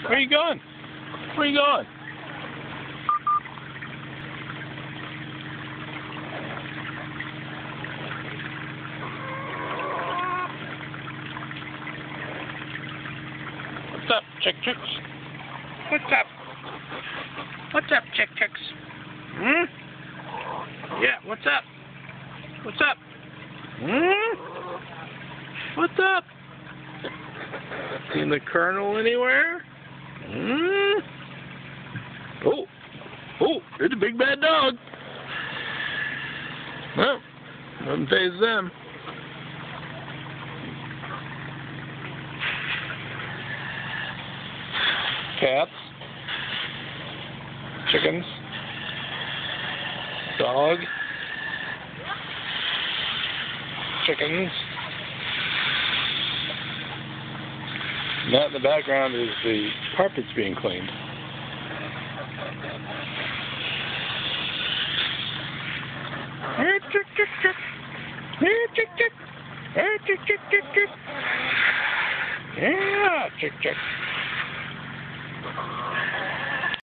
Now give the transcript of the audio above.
Where are you going? Where are you going? What's up, chicks? What's up? What's up, chicks? Yeah, what's up? What's up? What's up? Seen the colonel anywhere? Oh, it's a big bad dog. Well, doesn't faze them. Cats, chickens, dog, chickens. And that in the background is the carpets being cleaned. Yeah, chick.